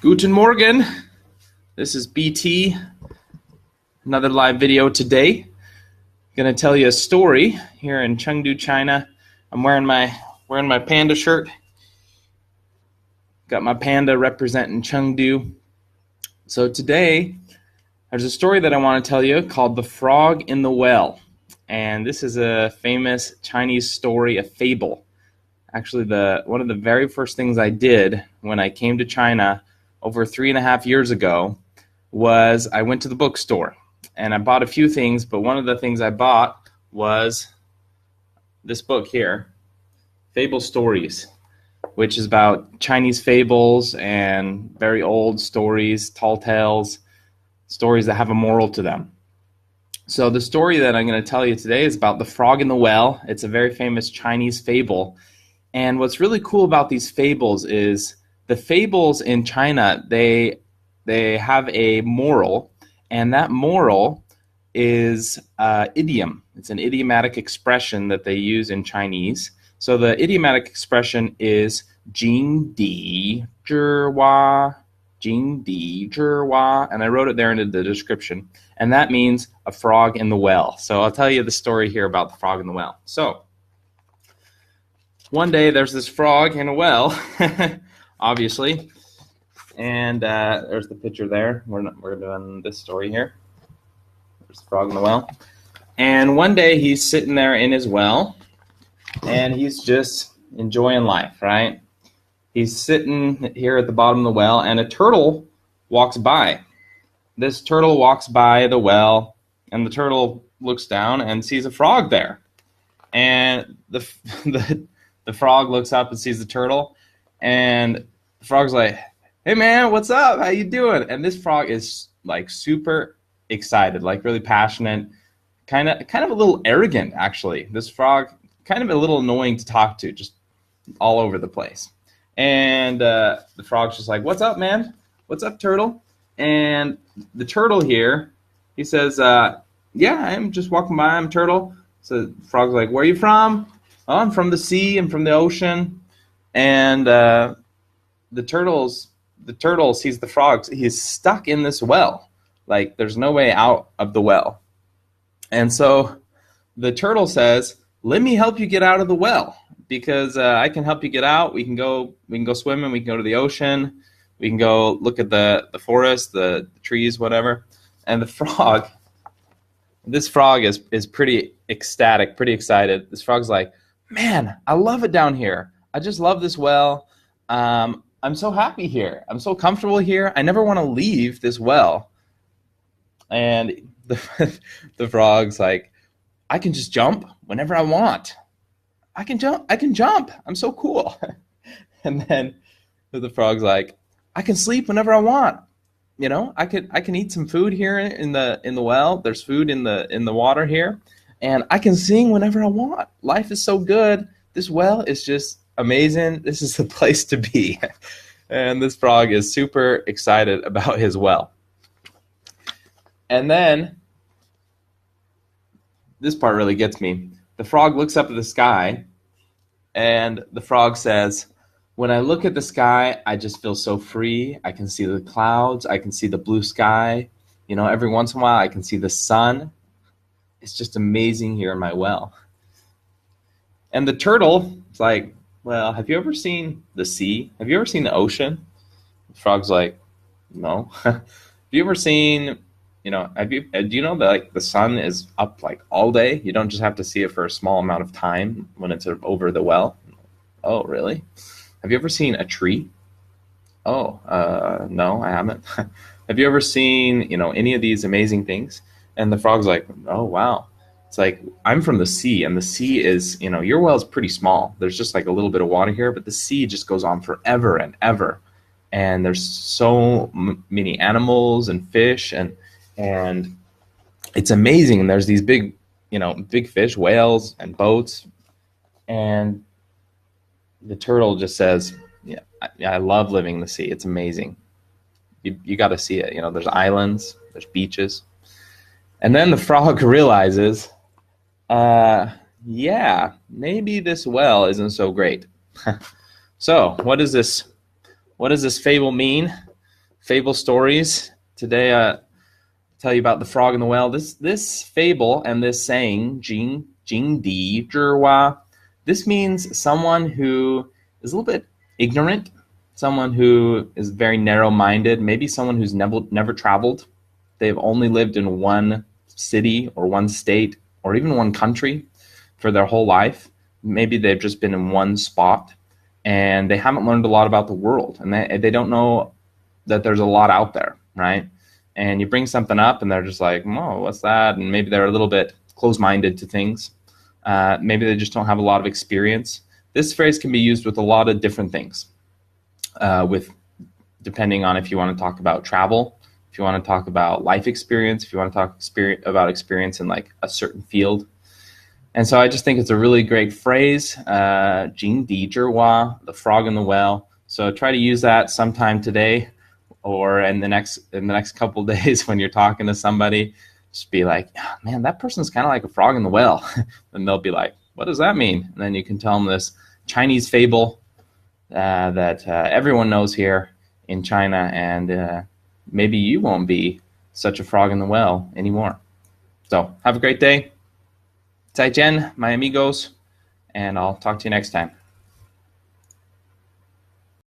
Guten Morgen. This is BT. Another live video today. I'm gonna tell you a story here in Chengdu, China. I'm wearing my panda shirt. Got my panda representing Chengdu. So today, there's a story that I want to tell you called "The Frog in the Well," and this is a famous Chinese story, a fable. Actually, one of the very first things I did when I came to China over 3.5 years ago was I went to the bookstore and I bought a few things, but one of the things I bought was this book here, Fable Stories, which is about Chinese fables and very old stories, tall tales, stories that have a moral to them. So the story that I'm going to tell you today is about the frog in the well. It's a very famous Chinese fable. And what's really cool about these fables is the fables in China, they have a moral, and that moral is idiom. It's an idiomatic expression that they use in Chinese. So the idiomatic expression is "jing di zhi wa," "jing di zhi wa," and I wrote it there in the description. And that means a frog in the well. So I'll tell you the story here about the frog in the well. So one day there's this frog in a well, obviously, and there's the picture there. We're doing this story here. There's the frog in the well. And one day he's sitting there in his well, and he's just enjoying life, right? He's sitting here at the bottom of the well, and a turtle walks by. This turtle walks by the well, and the turtle looks down and sees a frog there. And the frog looks up and sees the turtle, and the frog's like, "Hey man, what's up? How you doing?" And this frog is like super excited, like really passionate, kind of a little arrogant actually. This frog, kind of a little annoying to talk to, just all over the place. And the frog's just like, "What's up, man? What's up, turtle?" And the turtle here, he says, "Yeah, I'm just walking by. I'm turtle." So the frog's like, "Where are you from?" "Oh, I'm from the sea. I'm from the ocean." And the turtle sees the frog. He's stuck in this well. Like, there's no way out of the well. And so the turtle says, "Let me help you get out of the well, because I can help you get out. We can go swimming. We can go to the ocean. We can go look at the forest, the trees, whatever." And this frog is pretty ecstatic, pretty excited. This frog's like, "Man, I love it down here. I just love this well. I'm so happy here. I'm so comfortable here. I never want to leave this well." And the frog's like, "I can just jump whenever I want. I can jump. I'm so cool." And then the frog's like, "I can sleep whenever I want. You know, I can eat some food here in the well. There's food in the water here. And I can sing whenever I want. Life is so good. This well is just amazing. This is the place to be." And this frog is super excited about his well. And then, this part really gets me. The frog looks up at the sky, and the frog says, "When I look at the sky, I just feel so free. I can see the clouds. I can see the blue sky. You know, every once in a while, I can see the sun. It's just amazing here in my well." And the turtle is like, "Well, have you ever seen the sea? Have you ever seen the ocean?" The frog's like, "No." "Have you ever seen, do you know that like the sun is up like all day? You don't just have to see it for a small amount of time when it's over the well." "Oh, really?" "Have you ever seen a tree?" "Oh, no, I haven't." "Have you ever seen, any of these amazing things?" And the frog's like, "Oh, wow." It's like, "I'm from the sea, and the sea is, your well is pretty small. There's just like a little bit of water here, but the sea just goes on forever and ever. And there's so many animals and fish, and it's amazing. And there's these big, big fish, whales and boats." And the turtle just says, "Yeah, I love living in the sea. It's amazing. You got to see it. There's islands, there's beaches." And then the frog realizes, yeah, maybe this well isn't so great. So what does this fable mean? fable stories. Today, tell you about the frog and the whale. This fable and this saying, Jing di zhi. This means someone who is a little bit ignorant, someone who is very narrow-minded, maybe someone who's never traveled. They've only lived in one city or one state or even one country for their whole life. Maybe they've just been in one spot, and they haven't learned a lot about the world, and they don't know that there's a lot out there, right? And you bring something up, and they're just like, "Oh, what's that?" And maybe they're a little bit closed-minded to things. Maybe they just don't have a lot of experience. This phrase can be used with a lot of different things, depending on if you want to talk about travel, if you want to talk about life experience, if you want to talk about experience in like a certain field. And so I just think it's a really great phrase, Jing di zhi, the frog and the whale. So try to use that sometime today or in the next couple of days when you're talking to somebody. Just be like, oh, man, that person's kind of like a frog in the well. And they'll be like, what does that mean? And then you can tell them this Chinese fable that everyone knows here in China, and maybe you won't be such a frog in the well anymore. So have a great day. 再见, my amigos, and I'll talk to you next time.